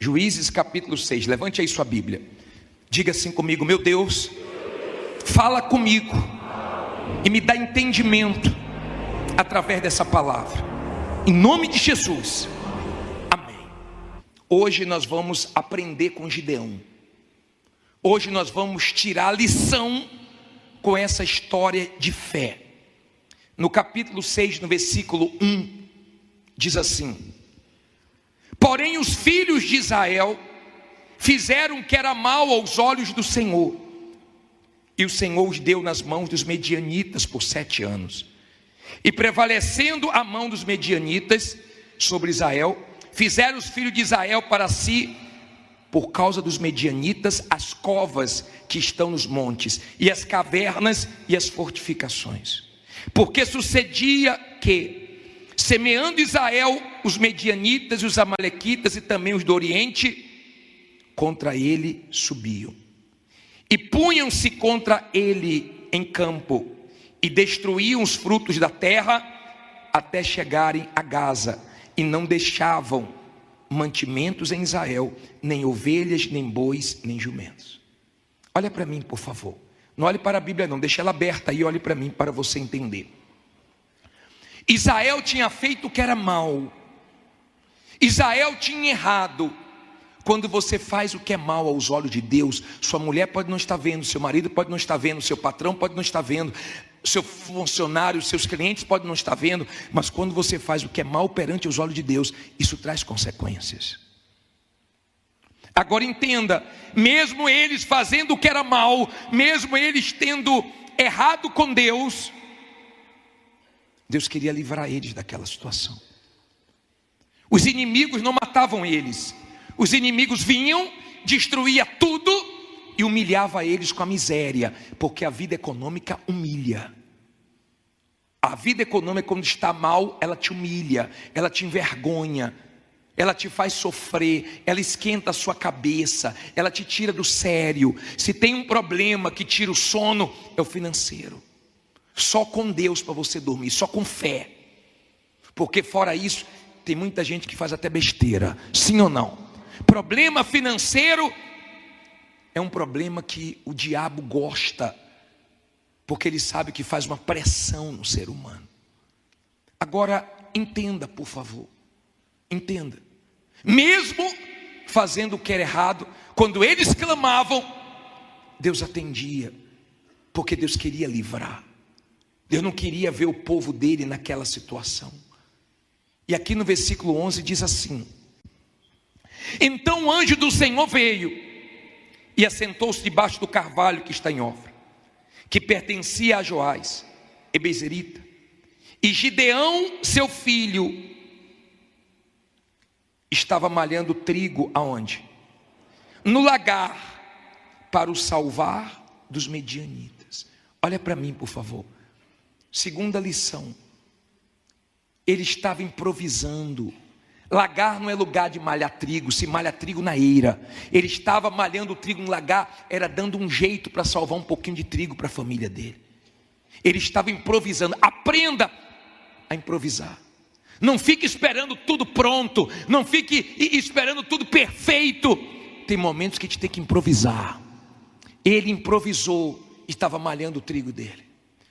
Juízes capítulo 6, levante aí sua Bíblia. Diga assim comigo: meu Deus, fala comigo e me dá entendimento através dessa palavra, em nome de Jesus, amém. Hoje nós vamos aprender com Gideão. Hoje nós vamos tirar lição com essa história de fé. No capítulo 6, no versículo 1, diz assim: porém os filhos de Israel fizeram o que era mal aos olhos do Senhor, e o Senhor os deu nas mãos dos medianitas por 7 anos. E prevalecendo a mão dos medianitas sobre Israel, fizeram os filhos de Israel para si, por causa dos medianitas, as covas que estão nos montes, e as cavernas e as fortificações. Porque sucedia que, semeando Israel, os medianitas e os amalequitas e também os do Oriente, contra ele subiam. E punham-se contra ele em campo, e destruíam os frutos da terra, até chegarem a Gaza, e não deixavam mantimentos em Israel, nem ovelhas, nem bois, nem jumentos. Olha para mim, por favor. Não olhe para a Bíblia não, deixa ela aberta aí, olhe para mim para você entender. Israel tinha feito o que era mal. Israel tinha errado. Quando você faz o que é mal aos olhos de Deus, sua mulher pode não estar vendo, seu marido pode não estar vendo, seu patrão pode não estar vendo, seu funcionário, seus clientes podem não estar vendo, mas quando você faz o que é mal perante os olhos de Deus, isso traz consequências. Agora entenda, mesmo eles fazendo o que era mal, mesmo eles tendo errado com Deus, Deus queria livrar eles daquela situação. Os inimigos não matavam eles, os inimigos vinham, destruía tudo e humilhava eles com a miséria, porque a vida econômica humilha. A vida econômica, quando está mal, ela te humilha, ela te envergonha, ela te faz sofrer, ela esquenta a sua cabeça, ela te tira do sério. Se tem um problema que tira o sono, é o financeiro. Só com Deus para você dormir, só com fé, porque fora isso, tem muita gente que faz até besteira, sim ou não? Problema financeiro é um problema que o diabo gosta, porque ele sabe que faz uma pressão no ser humano. Agora, entenda, por favor, entenda. Mesmo fazendo o que era errado, quando eles clamavam, Deus atendia, porque Deus queria livrar. Deus não queria ver o povo dele naquela situação. E aqui no versículo 11 diz assim: então o anjo do Senhor veio e assentou-se debaixo do carvalho que está em Ofra, que pertencia a Joás, ebezerita. E Gideão, seu filho, estava malhando trigo aonde? No lagar, para o salvar dos medianitas. Olha para mim, por favor. Segunda lição. Ele estava improvisando. Lagar não é lugar de malhar trigo, se malha trigo na eira. Ele estava malhando o trigo no lagar, era dando um jeito para salvar um pouquinho de trigo para a família dele. Ele estava improvisando. Aprenda a improvisar. Não fique esperando tudo pronto, não fique esperando tudo perfeito. Tem momentos que a gente tem que improvisar. Ele improvisou, estava malhando o trigo dele.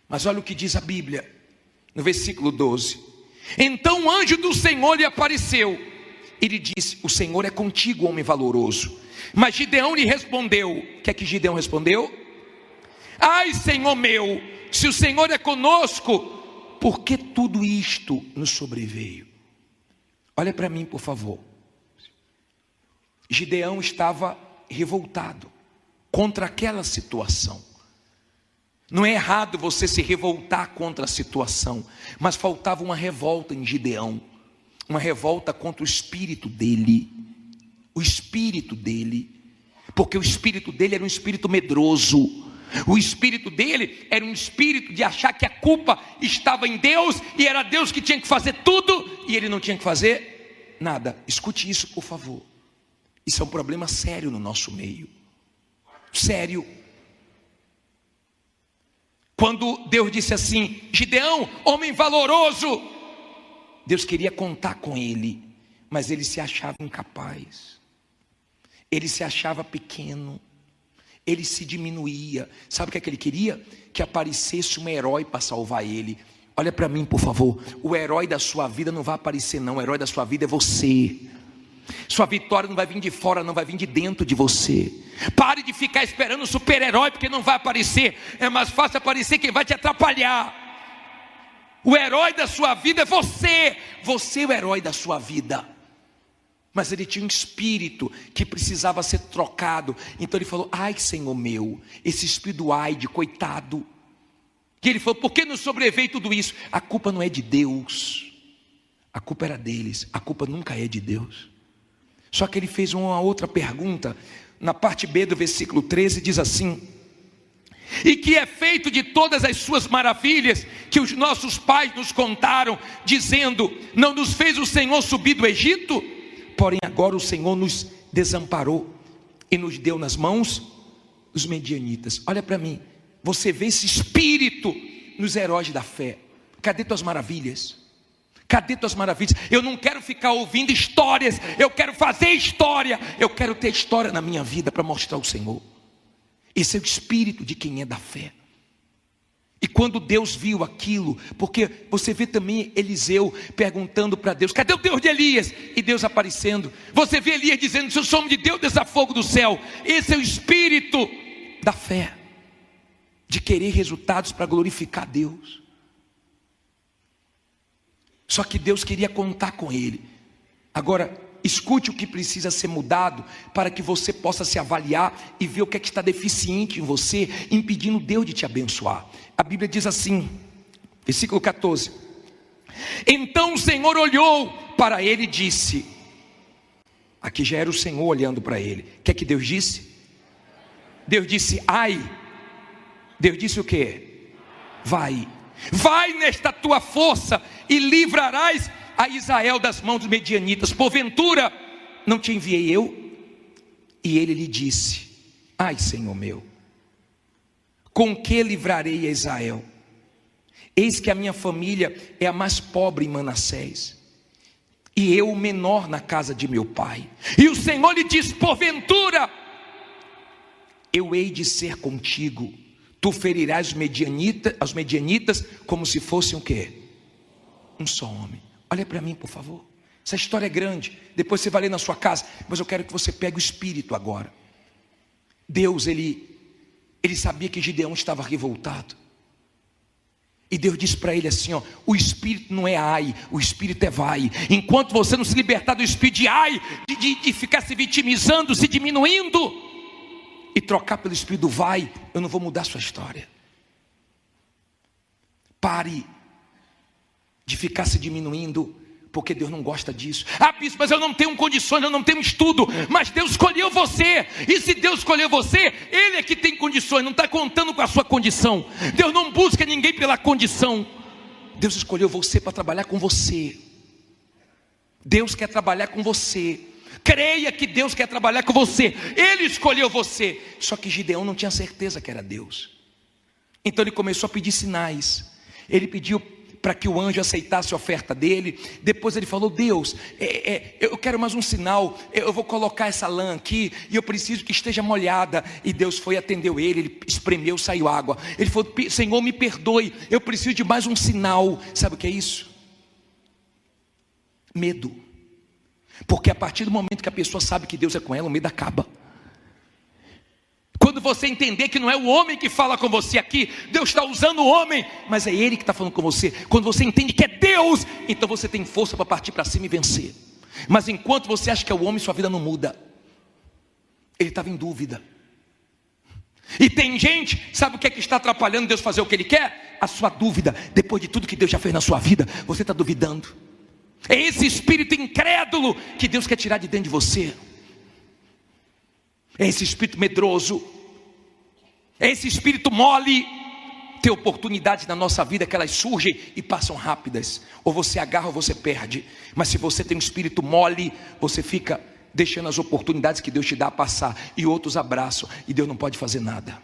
Mas olha o que diz a Bíblia, no versículo 12. Então o anjo do Senhor lhe apareceu. Ele disse: o Senhor é contigo, homem valoroso. Mas Gideão lhe respondeu. O que é que Gideão respondeu? Ai, Senhor meu, se o Senhor é conosco, por que tudo isto nos sobreveio? Olha para mim, por favor. Gideão estava revoltado contra aquela situação. Não é errado você se revoltar contra a situação, mas faltava uma revolta em Gideão, uma revolta contra o espírito dele, porque o espírito dele era um espírito medroso, o espírito dele era um espírito de achar que a culpa estava em Deus, e era Deus que tinha que fazer tudo, e ele não tinha que fazer nada. Escute isso, por favor, isso é um problema sério no nosso meio, sério. Quando Deus disse assim: Gideão, homem valoroso, Deus queria contar com ele, mas ele se achava incapaz. Ele se achava pequeno, ele se diminuía. Sabe o que é que ele queria? Que aparecesse um herói para salvar ele. Olha para mim, por favor. O herói da sua vida não vai aparecer não. O herói da sua vida é você. Sua vitória não vai vir de fora, não vai vir de dentro de você. Pare de ficar esperando o super-herói, porque não vai aparecer. É mais fácil aparecer quem vai te atrapalhar. O herói da sua vida é você. Você é o herói da sua vida. Mas ele tinha um espírito que precisava ser trocado. Então ele falou: ai, Senhor meu, esse espírito do ai, de coitado. Que ele falou: por que nos sobreveio tudo isso? A culpa não é de Deus, a culpa era deles. A culpa nunca é de Deus. Só que ele fez uma outra pergunta. Na parte B do versículo 13 diz assim: e que é feito de todas as suas maravilhas que os nossos pais nos contaram, dizendo: não nos fez o Senhor subir do Egito? Porém agora o Senhor nos desamparou e nos deu nas mãos dos medianitas. Olha para mim, você vê esse espírito nos heróis da fé. Cadê tuas maravilhas? Cadê tuas maravilhas? Eu não quero ficar ouvindo histórias, eu quero fazer história. Eu quero ter história na minha vida para mostrar o Senhor. Esse é o espírito de quem é da fé. E quando Deus viu aquilo, porque você vê também Eliseu perguntando para Deus: cadê o Deus de Elias? E Deus aparecendo. Você vê Elias dizendo: se eu sou homem de Deus, desça fogo do céu. Esse é o espírito da fé, de querer resultados para glorificar Deus. Só que Deus queria contar com ele. Agora, escute o que precisa ser mudado para que você possa se avaliar e ver o que é que está deficiente em você, impedindo Deus de te abençoar. A Bíblia diz assim, versículo 14: então o Senhor olhou para ele e disse. Aqui já era o Senhor olhando para ele. O que é que Deus disse? Deus disse: ai. Deus disse o quê? Vai nesta tua força e livrarás a Israel das mãos dos medianitas. Porventura não te enviei eu? E ele lhe disse: ai, Senhor meu, com que livrarei a Israel? Eis que a minha família é a mais pobre em Manassés, e eu o menor na casa de meu pai. E o Senhor lhe disse: porventura eu hei de ser contigo, tu ferirás os medianitas como se fossem o quê? Um só homem. Olha para mim, por favor. Essa história é grande, depois você vai ler na sua casa, mas eu quero que você pegue o espírito agora. Deus, ele sabia que Gideão estava revoltado, e Deus disse para ele assim, ó: o espírito não é ai, o espírito é vai. Enquanto você não se libertar do espírito de ai, de ficar se vitimizando, se diminuindo, e trocar pelo espírito do vai, eu não vou mudar a sua história. Pare de ficar se diminuindo, porque Deus não gosta disso. Ah, bispo, mas eu não tenho condições, eu não tenho estudo. Mas Deus escolheu você, e se Deus escolheu você, Ele é que tem condições, não está contando com a sua condição. Deus não busca ninguém pela condição. Deus escolheu você para trabalhar com você. Deus quer trabalhar com você. Creia que Deus quer trabalhar com você. Ele escolheu você. Só que Gideão não tinha certeza que era Deus. Então ele começou a pedir sinais. Ele pediu para que o anjo aceitasse a oferta dele. Depois ele falou: Deus, eu quero mais um sinal. Eu vou colocar essa lã aqui e eu preciso que esteja molhada. E Deus foi e atendeu ele espremeu, saiu água. Ele falou: Senhor, me perdoe, eu preciso de mais um sinal. Sabe o que é isso? Medo. Porque a partir do momento que a pessoa sabe que Deus é com ela, o medo acaba. Quando você entender que não é o homem que fala com você aqui, Deus está usando o homem, mas é Ele que está falando com você. Quando você entende que é Deus, então você tem força para partir para cima e vencer. Mas enquanto você acha que é o homem, sua vida não muda. Ele estava em dúvida. E tem gente, sabe o que é que está atrapalhando Deus fazer o que Ele quer? A sua dúvida. Depois de tudo que Deus já fez na sua vida, você está duvidando. É esse espírito incrédulo que Deus quer tirar de dentro de você. É esse espírito medroso, é esse espírito mole. Tem oportunidades na nossa vida que elas surgem e passam rápidas. Ou você agarra ou você perde. Mas se você tem um espírito mole, você fica deixando as oportunidades que Deus te dá a passar, e outros abraçam, e Deus não pode fazer nada.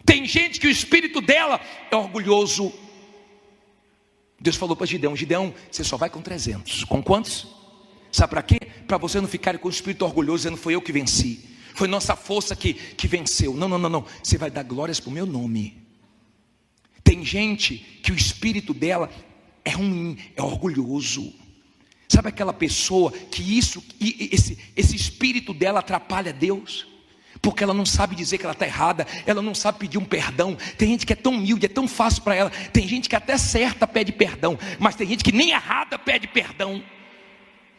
Tem gente que o espírito dela é orgulhoso. Deus falou para Gideão: Gideão, você só vai com 300. Com quantos? Sabe para quê? Para você não ficar com o espírito orgulhoso dizendo: foi eu que venci, foi nossa força que venceu. Não. Você vai dar glórias para o meu nome. Tem gente que o espírito dela é ruim, é orgulhoso. Sabe aquela pessoa que esse espírito dela atrapalha Deus? Porque ela não sabe dizer que ela está errada, ela não sabe pedir um perdão. Tem gente que é tão humilde, é tão fácil para ela. Tem gente que até certa pede perdão, mas tem gente que nem errada pede perdão.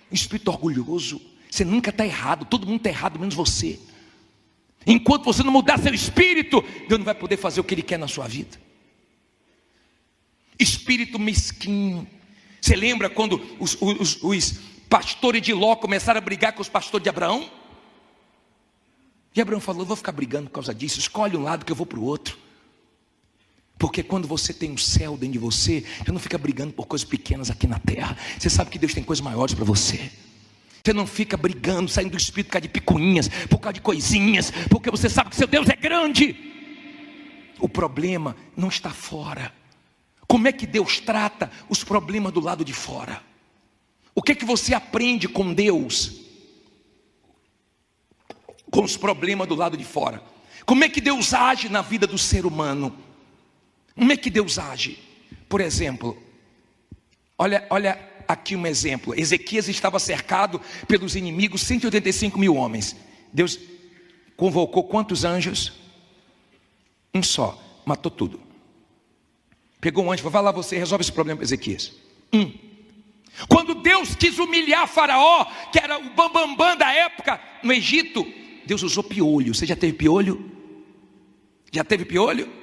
Espírito orgulhoso. Você nunca está errado, todo mundo está errado, menos você. Enquanto você não mudar seu espírito, Deus não vai poder fazer o que Ele quer na sua vida. Espírito mesquinho. Você lembra quando os pastores de Ló começaram a brigar com os pastores de Abraão? E Abraão falou: vou ficar brigando por causa disso, escolhe um lado que eu vou para o outro. Porque quando você tem um céu dentro de você, você não fica brigando por coisas pequenas aqui na terra. Você sabe que Deus tem coisas maiores para você. Você não fica brigando, saindo do espírito por causa de picuinhas, por causa de coisinhas, porque você sabe que seu Deus é grande. O problema não está fora. Como é que Deus trata os problemas do lado de fora? O que é que você aprende com Deus? Com os problemas do lado de fora. Como é que Deus age na vida do ser humano? Como é que Deus age? Por exemplo, olha aqui um exemplo. Ezequias estava cercado pelos inimigos, 185 mil homens. Deus convocou quantos anjos? Um só, matou tudo. Pegou um anjo, falou: vai lá você, resolve esse problema para Ezequias. Quando Deus quis humilhar Faraó, que era o bambambam da época no Egito, Deus usou piolho. Você já teve piolho? Já teve piolho?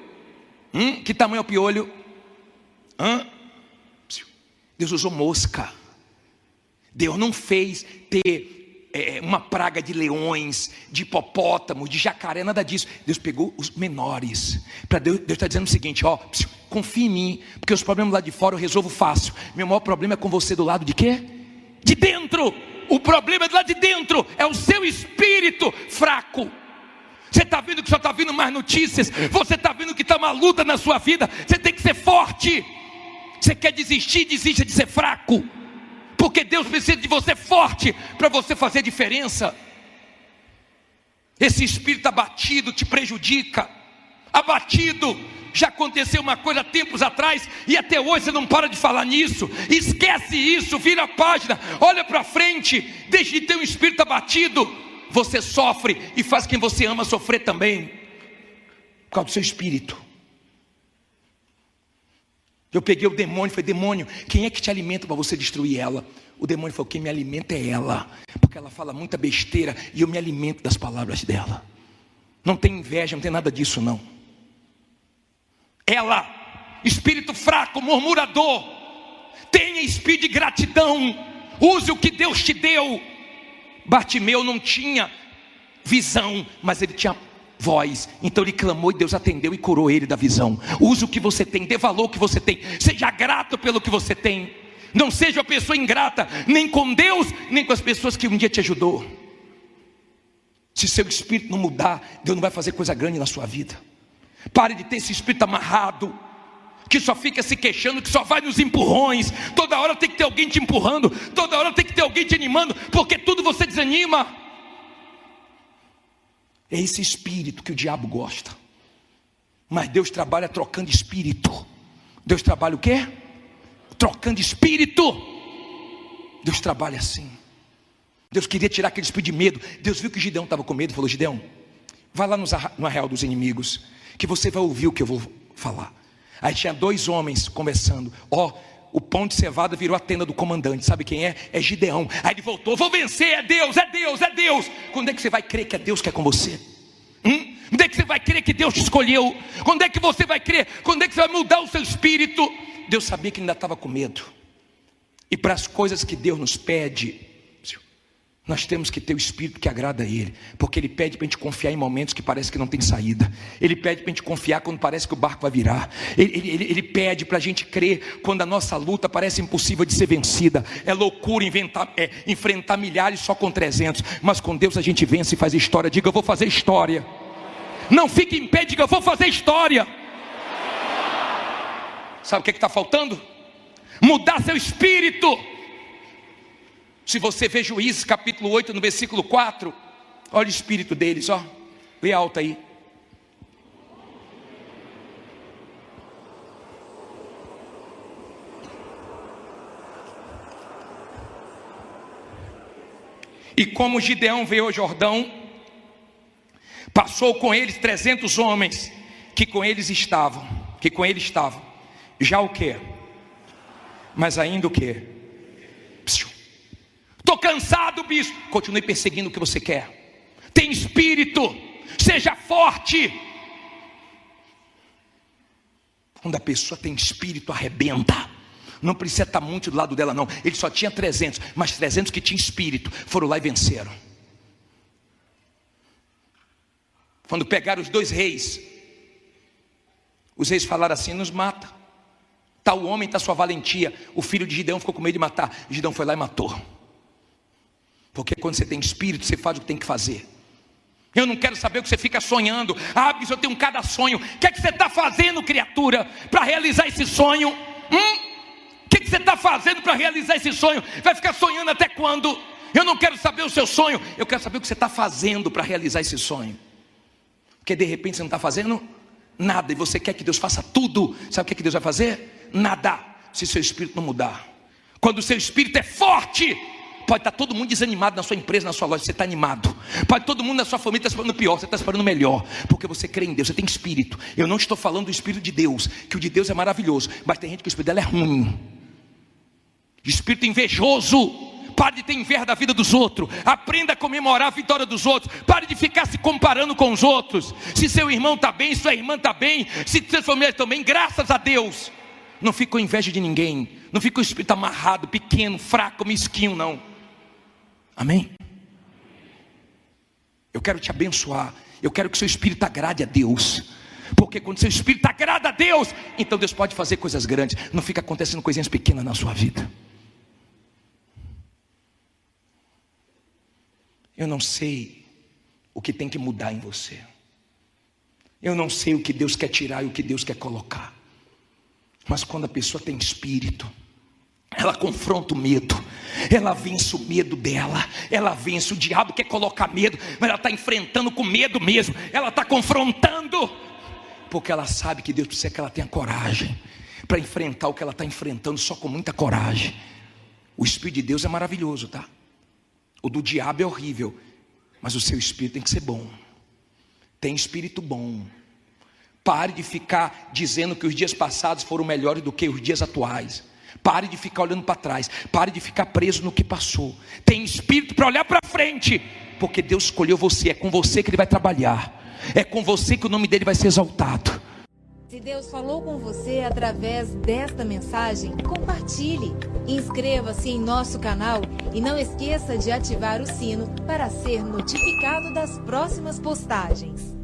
Que tamanho é o piolho? Deus usou mosca. Deus não fez ter uma praga de leões, de hipopótamos, de jacaré, nada disso. Deus pegou os menores. Para Deus está dizendo o seguinte: confia em mim, porque os problemas lá de fora eu resolvo fácil. Meu maior problema é com você do lado de quê? De dentro. O problema é do lado de dentro, é o seu espírito fraco. Você está vendo que só está vindo mais notícias, você está vendo que está uma luta na sua vida. Você tem que ser forte. Você quer desistir, desista de ser fraco, porque Deus precisa de você forte para você fazer diferença. Esse espírito abatido te prejudica. Abatido. Já aconteceu uma coisa há tempos atrás e até hoje você não para de falar nisso. Esquece isso, vira a página, olha para frente. Deixe de ter um espírito abatido. Você sofre e faz quem você ama sofrer também, por causa do seu espírito. Eu peguei o demônio e falei: demônio, quem é que te alimenta para você destruir ela? O demônio falou: quem me alimenta é ela, porque ela fala muita besteira e eu me alimento das palavras dela. Não tem inveja, não tem nada disso não. Ela, espírito fraco, murmurador, tenha espírito de gratidão, use o que Deus te deu. Bartimeu não tinha visão, mas ele tinha voz, então ele clamou e Deus atendeu e curou ele da visão. Use o que você tem, dê valor ao que você tem, seja grato pelo que você tem. Não seja uma pessoa ingrata, nem com Deus, nem com as pessoas que um dia te ajudou. Se seu espírito não mudar, Deus não vai fazer coisa grande na sua vida. Pare de ter esse espírito amarrado, que só fica se queixando, que só vai nos empurrões. Toda hora tem que ter alguém te empurrando, toda hora tem que ter alguém te animando, porque tudo você desanima. É esse espírito que o diabo gosta. Mas Deus trabalha trocando espírito. Deus trabalha o quê? Trocando espírito. Deus trabalha assim. Deus queria tirar aquele espírito de medo. Deus viu que Gideão estava com medo e falou: Gideão, vai lá no arraial dos inimigos, que você vai ouvir o que eu vou falar. Aí tinha dois homens conversando. O pão de cevada virou a tenda do comandante. Sabe quem é? É Gideão. Aí ele voltou: vou vencer, é Deus, é Deus, é Deus. Quando é que você vai crer que é Deus que é com você? Quando é que você vai crer que Deus te escolheu? Quando é que você vai crer? Quando é que você vai mudar o seu espírito? Deus sabia que ainda estava com medo. E para as coisas que Deus nos pede, nós temos que ter o espírito que agrada a Ele, porque Ele pede para a gente confiar em momentos que parece que não tem saída. Ele pede para a gente confiar quando parece que o barco vai virar. Ele pede para a gente crer quando a nossa luta parece impossível de ser vencida. É loucura enfrentar milhares só com 300, mas com Deus a gente vence e faz história. Diga: eu vou fazer história. Não fique em pé, diga: eu vou fazer história. Sabe o que está faltando? Mudar seu espírito. Se você vê Juízes capítulo 8, no versículo 4, olha o espírito deles, ó. Lê alto aí. E como Gideão veio ao Jordão, passou com eles 300 homens que com ele estavam. Já o quê? Mas ainda o quê? Estou cansado, bispo. Continue perseguindo o que você quer. Tem espírito, seja forte. Quando a pessoa tem espírito, arrebenta. Não precisa estar muito do lado dela não. Ele só tinha 300, mas 300 que tinham espírito foram lá e venceram. Quando pegaram os 2 reis, os reis falaram assim: nos mata. Tal homem, está sua valentia. O filho de Gideão ficou com medo de matar. Gideão foi lá e matou. Porque quando você tem espírito, você faz o que tem que fazer. Eu não quero saber o que você fica sonhando. Ah, porque eu tenho cada sonho. O que é que você está fazendo, criatura, para realizar esse sonho? O que você está fazendo para realizar esse sonho? Vai ficar sonhando até quando? Eu não quero saber o seu sonho. Eu quero saber o que você está fazendo para realizar esse sonho. Porque de repente você não está fazendo nada e você quer que Deus faça tudo. Sabe o que Deus vai fazer? Nada, se seu espírito não mudar. Quando o seu espírito é forte, pode estar todo mundo desanimado na sua empresa, na sua loja, você está animado. Pode todo mundo na sua família estar esperando pior, você está esperando melhor. Porque você crê em Deus, você tem espírito. Eu não estou falando do espírito de Deus, que o de Deus é maravilhoso, mas tem gente que o espírito dela é ruim. Espírito invejoso. Pare de ter inveja da vida dos outros. Aprenda a comemorar a vitória dos outros. Pare de ficar se comparando com os outros. Se seu irmão está bem, sua irmã está bem, se seus familiares estão bem, graças a Deus. Não fique com inveja de ninguém. Não fique com o espírito amarrado, pequeno, fraco, mesquinho, não. Amém? Eu quero te abençoar. Eu quero que seu espírito agrade a Deus. Porque quando seu espírito agrada a Deus, então Deus pode fazer coisas grandes. Não fica acontecendo coisinhas pequenas na sua vida. Eu não sei o que tem que mudar em você. Eu não sei o que Deus quer tirar e o que Deus quer colocar. Mas quando a pessoa tem espírito, ela confronta o medo. Ela vence o medo dela. Ela vence. O diabo quer colocar medo, mas ela está enfrentando com medo mesmo. Ela está confrontando. Porque ela sabe que Deus precisa que ela tenha coragem para enfrentar o que ela está enfrentando, só com muita coragem. O Espírito de Deus é maravilhoso, tá? O do diabo é horrível, mas o seu espírito tem que ser bom. Tem espírito bom. Pare de ficar dizendo que os dias passados foram melhores do que os dias atuais. Pare de ficar olhando para trás. Pare de ficar preso no que passou. Tem espírito para olhar para frente, porque Deus escolheu você. É com você que Ele vai trabalhar. É com você que o nome dele vai ser exaltado. Se Deus falou com você através desta mensagem, compartilhe. Inscreva-se em nosso canal e não esqueça de ativar o sino para ser notificado das próximas postagens.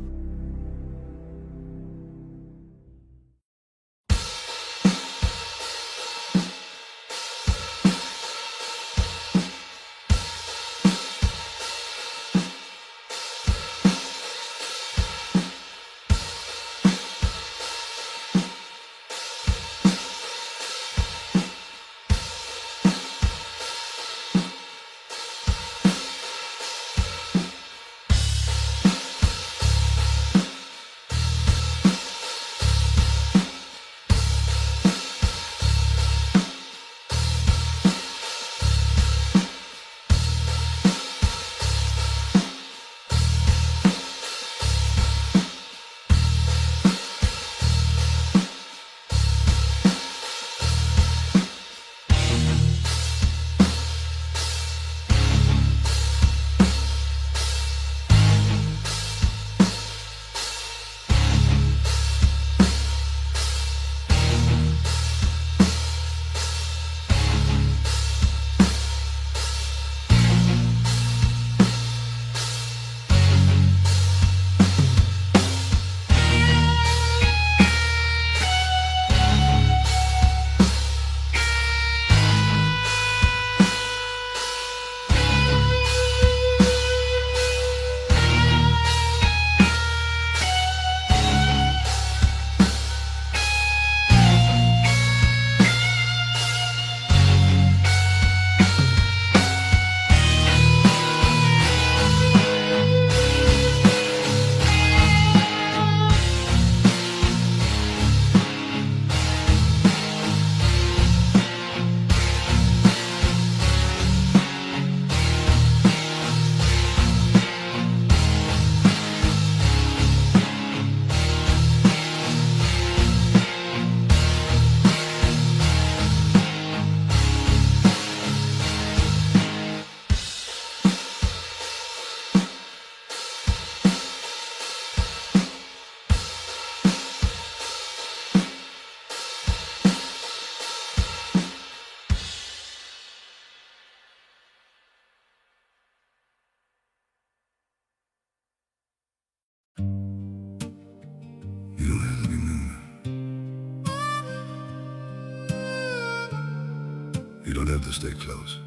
don't have to stay close.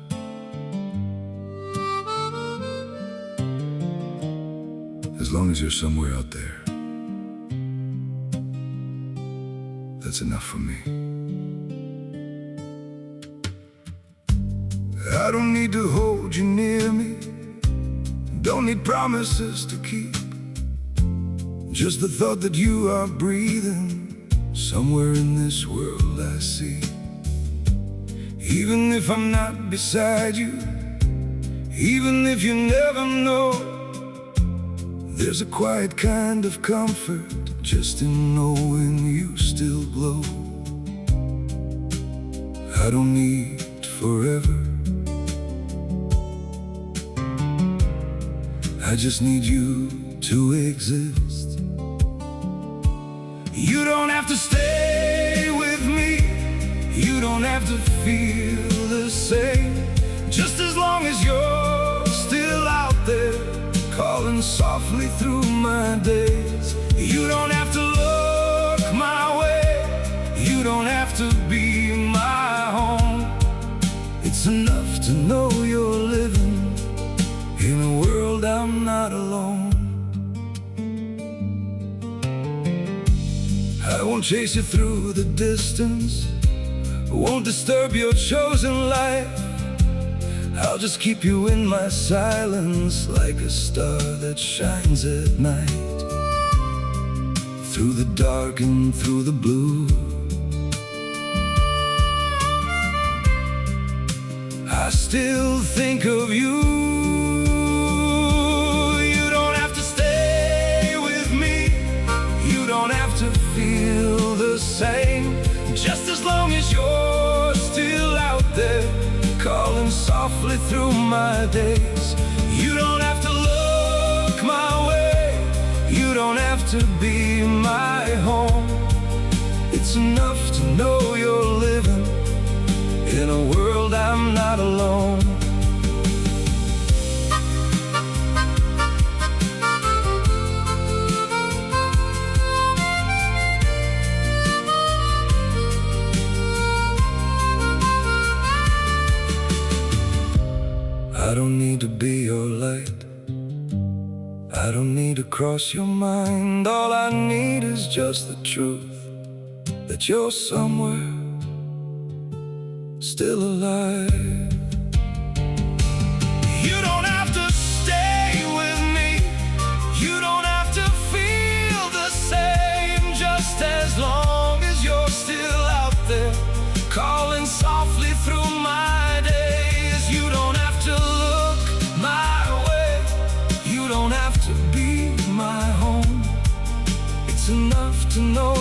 As long as you're somewhere out there, that's enough for me. I don't need to hold you near me, don't need promises to keep. Just the thought that you are breathing somewhere in this world I see. Even if I'm not beside you, even if you never know, there's a quiet kind of comfort just in knowing you still glow. I don't need forever, I just need you to exist. You don't have to stay with me, you don't have to feel the same. Just as long as you're still out there, calling softly through my days. You don't have to look my way, you don't have to be my home. It's enough to know you're living in a world I'm not alone. I won't chase you through the distance, won't disturb your chosen life. I'll just keep you in my silence, like a star that shines at night. Through the dark and through the blue, I still think of you. You don't have to stay with me, you don't have to feel the same. Just as long as you're still out there, calling softly through my days. You don't have to look my way, you don't have to be my home. It's enough to know you're living in a world I'm not alone. I don't need to be your light, I don't need to cross your mind. All I need is just the truth that you're somewhere still alive. You don't have to stay with me, you don't have to feel the same. Just as long as you're still out there, calling softly through my days. You don't have to look my way, you don't have to be my home. It's enough to know